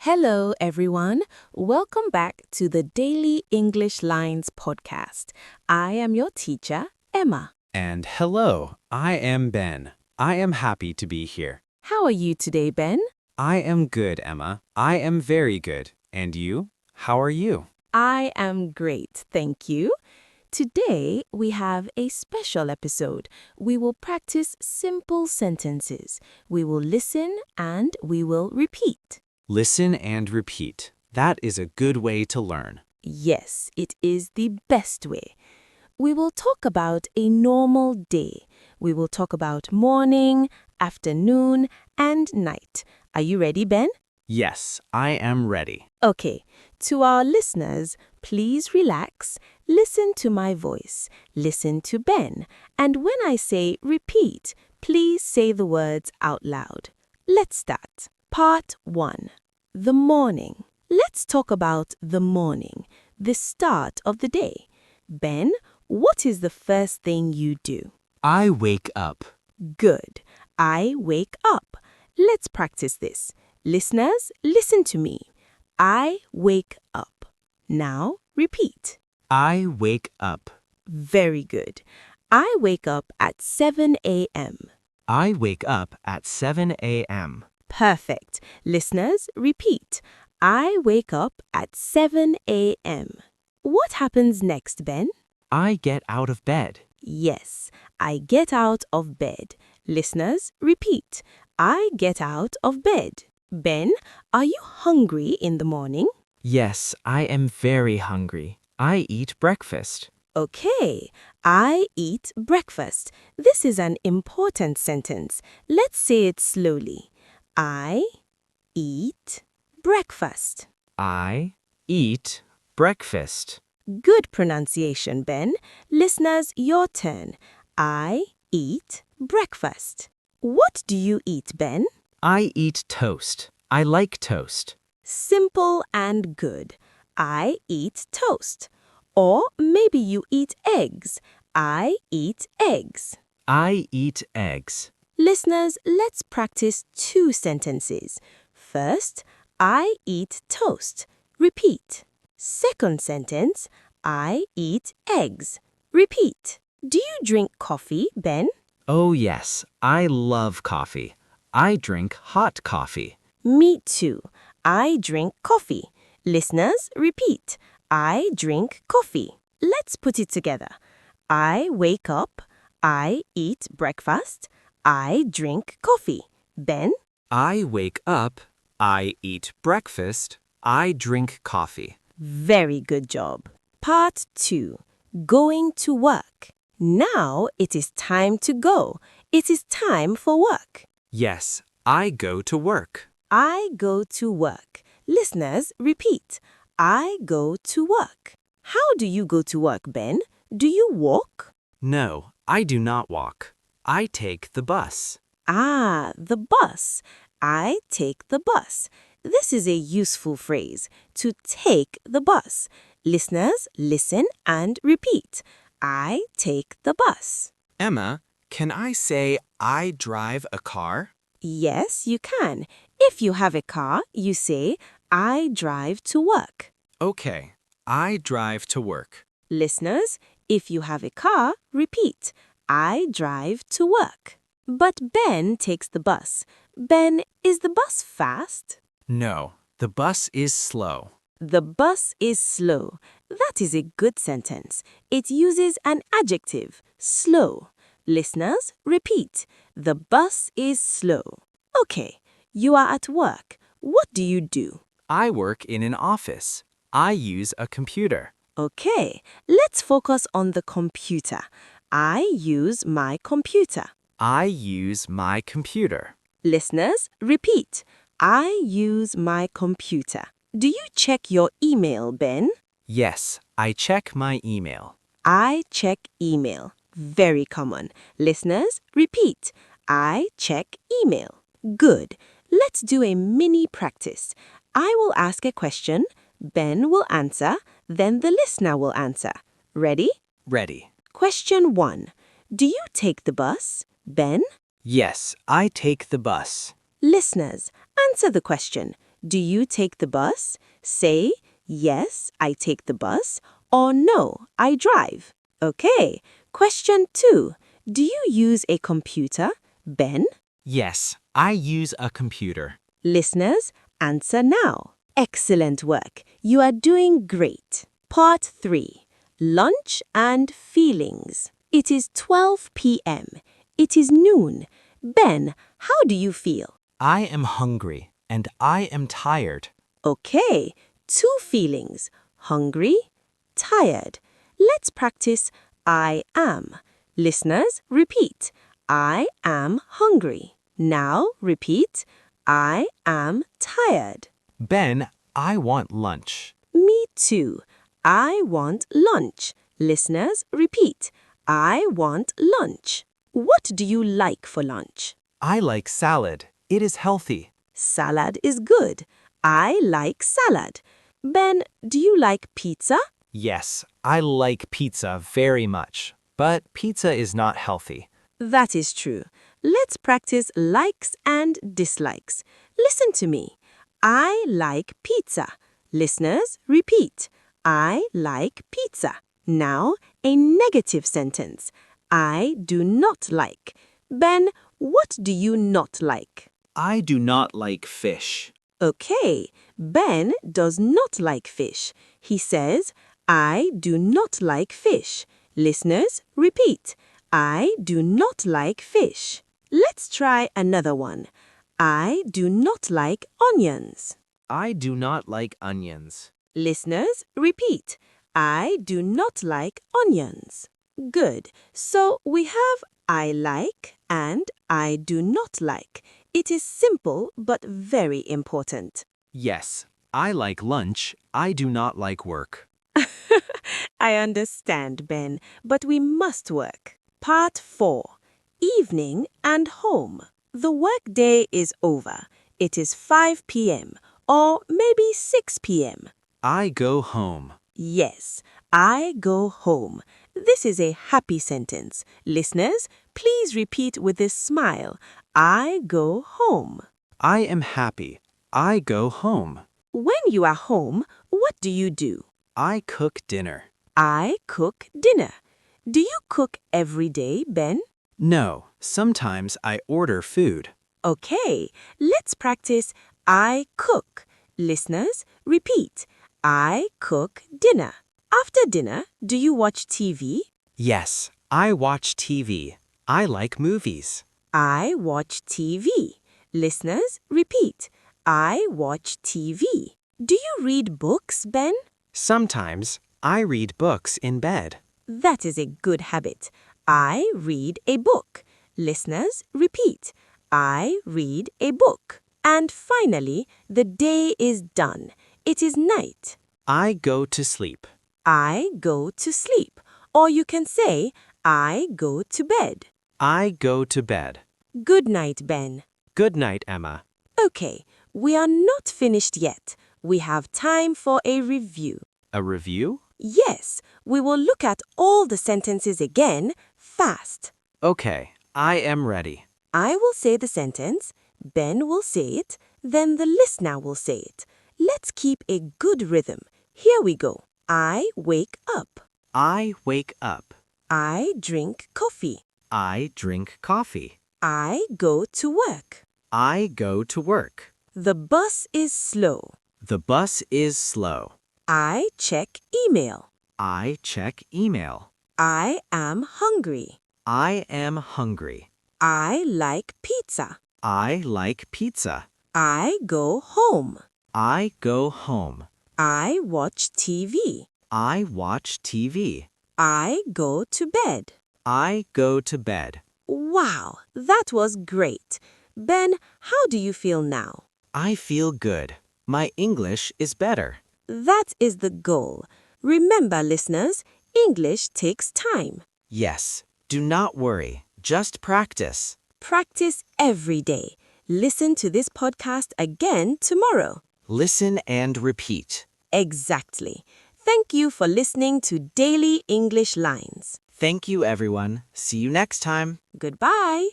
Hello, everyone. Welcome back to the Daily English Lines podcast. I am your teacher, Emma. And hello, I am Ben. I am happy to be here. How are you today, Ben? I am good, Emma. I am very good. And you? How are you? I am great, thank you. Today, we have a special episode. We will practice simple sentences. We will listen and we will repeat. Listen and repeat. That is a good way to learn. Yes, it is the best way. We will talk about a normal day. We will talk about morning, afternoon, and night. Are you ready, Ben? Yes, I am ready. Okay, to our listeners, please relax, listen to my voice, listen to Ben, and when I say repeat, please say the words out loud. Let's start. Part 1. The morning. Let's talk about the morning, the start of the day. Ben, what is the first thing you do? I wake up. Good. I wake up. Let's practice this. Listeners, listen to me. I wake up. Now, repeat. I wake up. Very good. I wake up at 7 a.m. I wake up at 7 a.m. Perfect. Listeners, repeat. I wake up at 7 a.m. What happens next, Ben? I get out of bed. Yes, I get out of bed. Listeners, repeat. I get out of bed. Ben, are you hungry in the morning? Yes, I am very hungry. I eat breakfast. Okay, I eat breakfast. This is an important sentence. Let's say it slowly. I eat breakfast. I eat breakfast. Good pronunciation, Ben. Listeners, your turn. I eat breakfast. What do you eat, Ben? I eat toast. I like toast. Simple and good. I eat toast. Or maybe you eat eggs. I eat eggs. I eat eggs. Listeners, let's practice 2 sentences. First, I eat toast. Repeat. Second sentence, I eat eggs. Repeat. Do you drink coffee, Ben? Oh yes, I love coffee. I drink hot coffee. Me too. I drink coffee. Listeners, repeat. I drink coffee. Let's put it together. I wake up. I eat breakfast. I drink coffee. Ben? I wake up. I eat breakfast. I drink coffee. Very good job. Part 2. Going to work. Now it is time to go. It is time for work. Yes, I go to work. I go to work. Listeners, repeat. I go to work. How do you go to work, Ben? Do you walk? No, I do not walk. I take the bus. Ah, the bus. I take the bus. This is a useful phrase, to take the bus. Listeners, listen and repeat. I take the bus. Emma, can I say I drive a car? Yes, you can. If you have a car, you say, I drive to work. Okay, I drive to work. Listeners, if you have a car, repeat, I drive to work. But Ben takes the bus. Ben, is the bus fast? No, the bus is slow. The bus is slow. That is a good sentence. It uses an adjective, slow. Listeners, repeat. The bus is slow. Okay, you are at work. What do you do? I work in an office. I use a computer. Okay, let's focus on the computer. I use my computer. I use my computer. Listeners, repeat. I use my computer. Do you check your email, Ben? Yes, I check my email. I check email. Very common. Listeners, repeat. I check email. Good. Let's do a mini practice. I will ask a question, Ben will answer, then the listener will answer. Ready? Ready. Question 1. Do you take the bus, Ben? Yes, I take the bus. Listeners, answer the question. Do you take the bus? Say, yes, I take the bus, or no, I drive. Okay. Question 2. Do you use a computer? Ben? Yes, I use a computer. Listeners, answer now. Excellent work. You are doing great. Part 3. Lunch and feelings. It is 12 p.m. It is noon. Ben, how do you feel? I am hungry and I am tired. Okay, 2 feelings. Hungry, tired. Let's practice I am. Listeners, repeat. I am hungry. Now repeat. I am tired. Ben, I want lunch. Me too. I want lunch. Listeners, repeat. I want lunch. What do you like for lunch? I like salad. It is healthy. Salad is good. I like salad. Ben, do you like pizza? Yes, I like pizza very much, but pizza is not healthy. That is true. Let's practice likes and dislikes. Listen to me. I like pizza. Listeners, repeat. I like pizza. Now, a negative sentence. I do not like. Ben, what do you not like? I do not like fish. Okay, Ben does not like fish. He says, I do not like fish. Listeners, repeat. I do not like fish. Let's try another one. I do not like onions. I do not like onions. Listeners, repeat. I do not like onions. Good. So we have I like and I do not like. It is simple but very important. Yes, I like lunch. I do not like work. I understand, Ben, but we must work. Part 4. Evening and home. The workday is over. It is 5 p.m. or maybe 6 p.m. I go home. Yes, I go home. This is a happy sentence. Listeners, please repeat with a smile. I go home. I am happy. I go home. When you are home, what do you do? I cook dinner. I cook dinner. Do you cook every day, Ben? No, sometimes I order food. Okay, let's practice I cook. Listeners, repeat. I cook dinner. After dinner, do you watch TV? Yes, I watch TV. I like movies. I watch TV. Listeners, repeat. I watch TV. Do you read books, Ben? Sometimes I read books in bed. That is a good habit. I read a book. Listeners, repeat. I read a book. And finally, the day is done. It is night. I go to sleep. I go to sleep. Or you can say, I go to bed. I go to bed. Good night, Ben. Good night, Emma. Okay, we are not finished yet. We have time for a review. A review? Yes, we will look at all the sentences again, fast. Okay, I am ready. I will say the sentence, Ben will say it, then the listener will say it. Let's keep a good rhythm. Here we go. I wake up. I wake up. I drink coffee. I drink coffee. I go to work. I go to work. The bus is slow. The bus is slow. I check email. I check email. I am hungry. I am hungry. I like pizza. I like pizza. I go home. I go home. I watch TV. I watch TV. I go to bed. I go to bed. Wow, that was great. Ben, how do you feel now? I feel good. My English is better. That is the goal. Remember, listeners, English takes time. Yes, do not worry. Just practice. Practice every day. Listen to this podcast again tomorrow. Listen and repeat. Exactly. Thank you for listening to Daily English Lines. Thank you, everyone. See you next time. Goodbye.